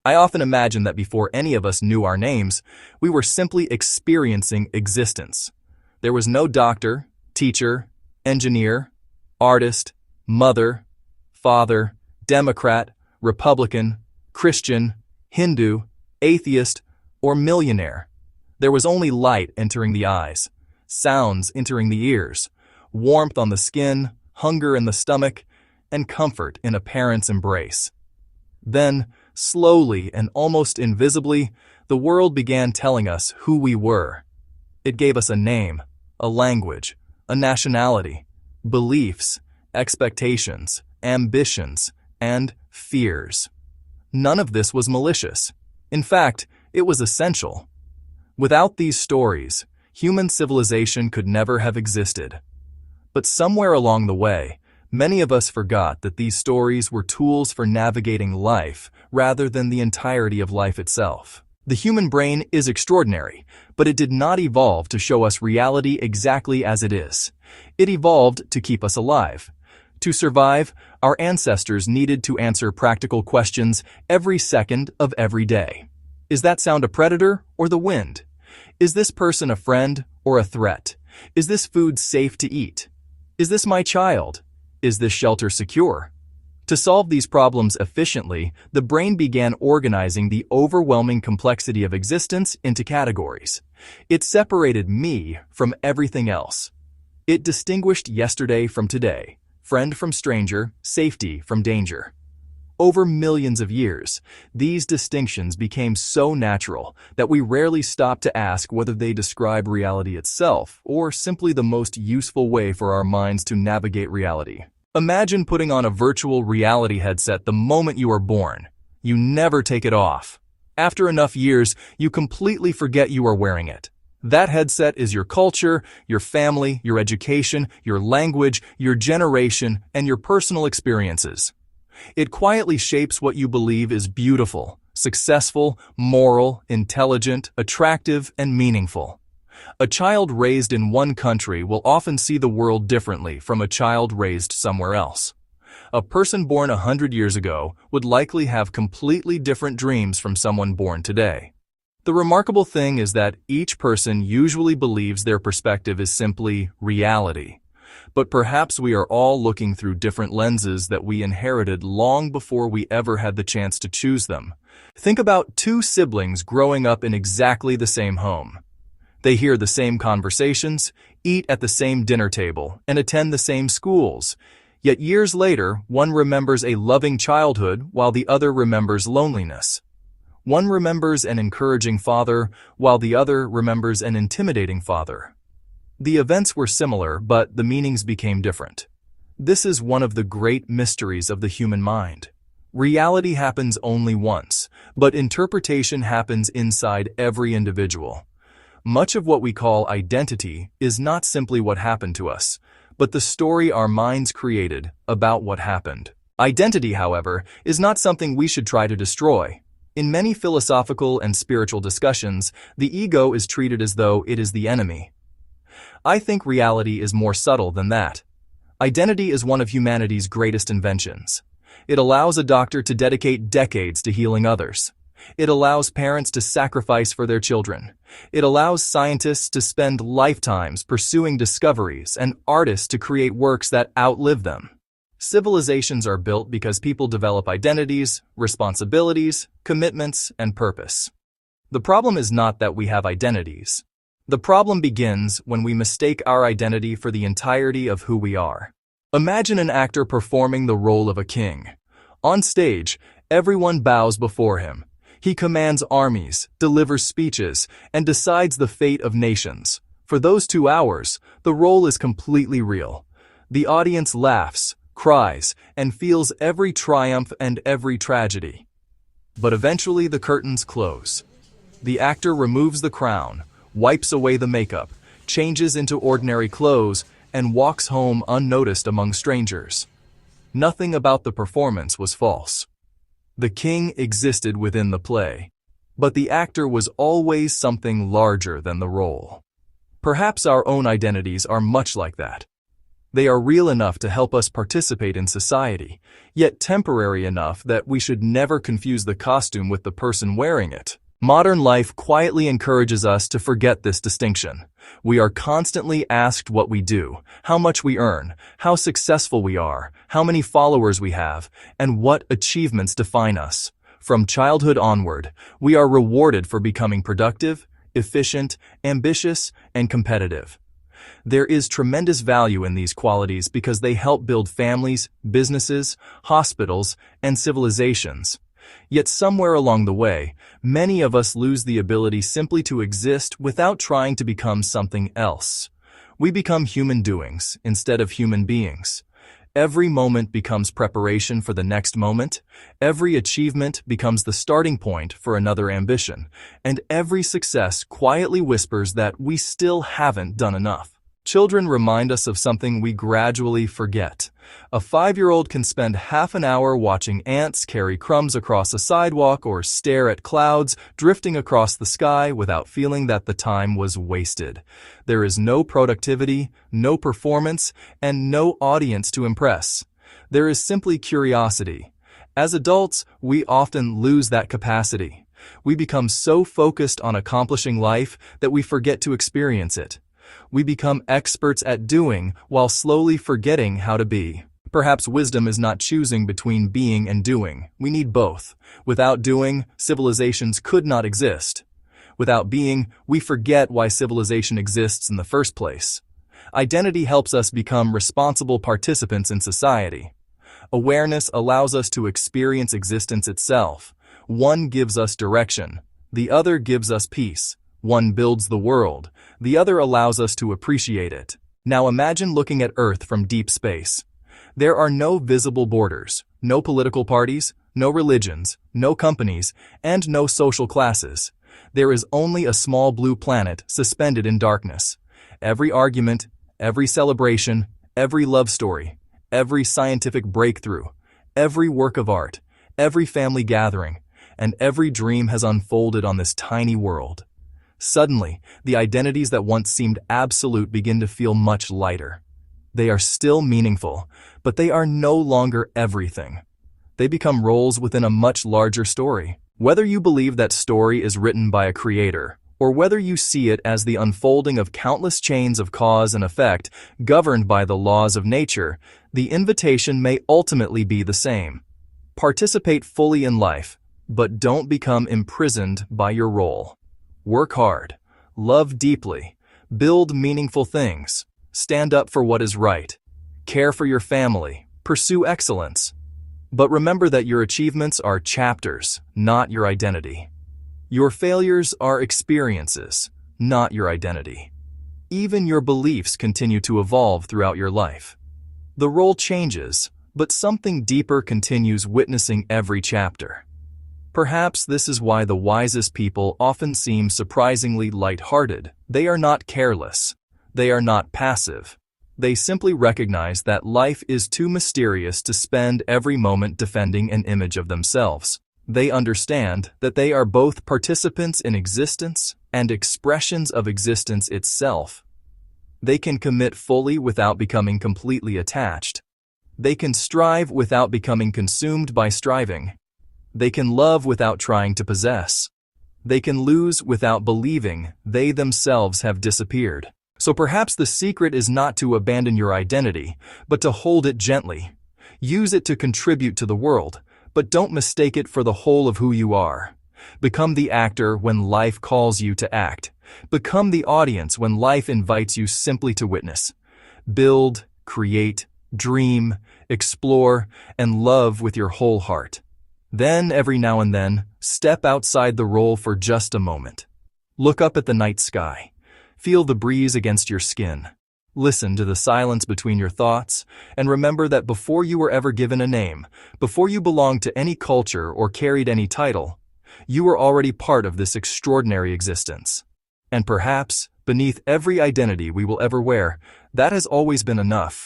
I often imagine that before any of us knew our names, we were simply experiencing existence. There was no doctor, teacher, engineer, artist, mother, father, Democrat, Republican, Christian, Hindu, atheist, or millionaire. There was only light entering the eyes, sounds entering the ears, warmth on the skin, hunger in the stomach, and comfort in a parent's embrace. Then, slowly and almost invisibly, the world began telling us who we were. It gave us a name, a language, a nationality, beliefs, expectations, ambitions, and fears. None of this was malicious. In fact, it was essential. Without these stories, human civilization could never have existed. But somewhere along the way, many of us forgot that these stories were tools for navigating life rather than the entirety of life itself. The human brain is extraordinary, but it did not evolve to show us reality exactly as it is. It evolved to keep us alive. To survive, our ancestors needed to answer practical questions every second of every day. Is that sound a predator or the wind? Is this person a friend or a threat? Is this food safe to eat? Is this my child? Is this shelter secure? To solve these problems efficiently, the brain began organizing the overwhelming complexity of existence into categories. It separated me from everything else. It distinguished yesterday from today, friend from stranger, safety from danger. Over millions of years, these distinctions became so natural that we rarely stop to ask whether they describe reality itself or simply the most useful way for our minds to navigate reality. Imagine putting on a virtual reality headset the moment you are born. You never take it off. After enough years, you completely forget you are wearing it. That headset is your culture, your family, your education, your language, your generation, and your personal experiences. It quietly shapes what you believe is beautiful, successful, moral, intelligent, attractive, and meaningful. A child raised in one country will often see the world differently from a child raised somewhere else. A person born 100 years ago would likely have completely different dreams from someone born today. The remarkable thing is that each person usually believes their perspective is simply reality. But perhaps we are all looking through different lenses that we inherited long before we ever had the chance to choose them. Think about two siblings growing up in exactly the same home. They hear the same conversations, eat at the same dinner table, and attend the same schools. Yet years later, one remembers a loving childhood while the other remembers loneliness. One remembers an encouraging father while the other remembers an intimidating father. The events were similar, but the meanings became different. This is one of the great mysteries of the human mind. Reality happens only once, but interpretation happens inside every individual. Much of what we call identity is not simply what happened to us, but the story our minds created about what happened. Identity, however, is not something we should try to destroy. In many philosophical and spiritual discussions, the ego is treated as though it is the enemy. I think reality is more subtle than that. Identity is one of humanity's greatest inventions. It allows a doctor to dedicate decades to healing others. It allows parents to sacrifice for their children. It allows scientists to spend lifetimes pursuing discoveries and artists to create works that outlive them. Civilizations are built because people develop identities, responsibilities, commitments, and purpose. The problem is not that we have identities. The problem begins when we mistake our identity for the entirety of who we are. Imagine an actor performing the role of a king. On stage, everyone bows before him. He commands armies, delivers speeches, and decides the fate of nations. For those 2 hours, the role is completely real. The audience laughs, cries, and feels every triumph and every tragedy. But eventually the curtains close. The actor removes the crown, wipes away the makeup, changes into ordinary clothes, and walks home unnoticed among strangers. Nothing about the performance was false. The king existed within the play, but the actor was always something larger than the role. Perhaps our own identities are much like that. They are real enough to help us participate in society, yet temporary enough that we should never confuse the costume with the person wearing it. Modern life quietly encourages us to forget this distinction. We are constantly asked what we do, how much we earn, how successful we are, how many followers we have, and what achievements define us. From childhood onward, we are rewarded for becoming productive, efficient, ambitious, and competitive. There is tremendous value in these qualities because they help build families, businesses, hospitals, and civilizations. Yet somewhere along the way, many of us lose the ability simply to exist without trying to become something else. We become human doings instead of human beings. Every moment becomes preparation for the next moment, every achievement becomes the starting point for another ambition, and every success quietly whispers that we still haven't done enough. Children remind us of something we gradually forget. A 5-year-old can spend half an hour watching ants carry crumbs across a sidewalk or stare at clouds drifting across the sky without feeling that the time was wasted. There is no productivity, no performance, and no audience to impress. There is simply curiosity. As adults, we often lose that capacity. We become so focused on accomplishing life that we forget to experience it. We become experts at doing while slowly forgetting how to be. Perhaps wisdom is not choosing between being and doing. We need both. Without doing, civilizations could not exist. Without being, we forget why civilization exists in the first place. Identity helps us become responsible participants in society. Awareness allows us to experience existence itself. One gives us direction. The other gives us peace. One builds the world, the other allows us to appreciate it. Now imagine looking at Earth from deep space. There are no visible borders, no political parties, no religions, no companies, and no social classes. There is only a small blue planet suspended in darkness. Every argument, every celebration, every love story, every scientific breakthrough, every work of art, every family gathering, and every dream has unfolded on this tiny world. Suddenly, the identities that once seemed absolute begin to feel much lighter. They are still meaningful, but they are no longer everything. They become roles within a much larger story. Whether you believe that story is written by a creator, or whether you see it as the unfolding of countless chains of cause and effect governed by the laws of nature, the invitation may ultimately be the same. Participate fully in life, but don't become imprisoned by your role. Work hard, love deeply, build meaningful things, stand up for what is right, care for your family, pursue excellence. But remember that your achievements are chapters, not your identity. Your failures are experiences, not your identity. Even your beliefs continue to evolve throughout your life. The role changes, but something deeper continues witnessing every chapter. Perhaps this is why the wisest people often seem surprisingly light-hearted. They are not careless. They are not passive. They simply recognize that life is too mysterious to spend every moment defending an image of themselves. They understand that they are both participants in existence and expressions of existence itself. They can commit fully without becoming completely attached. They can strive without becoming consumed by striving. They can love without trying to possess. They can lose without believing they themselves have disappeared. So perhaps the secret is not to abandon your identity, but to hold it gently. Use it to contribute to the world, but don't mistake it for the whole of who you are. Become the actor when life calls you to act. Become the audience when life invites you simply to witness. Build, create, dream, explore, and love with your whole heart. Then, every now and then, step outside the role for just a moment. Look up at the night sky. Feel the breeze against your skin. Listen to the silence between your thoughts, and remember that before you were ever given a name, before you belonged to any culture or carried any title, you were already part of this extraordinary existence. And perhaps, beneath every identity we will ever wear, that has always been enough.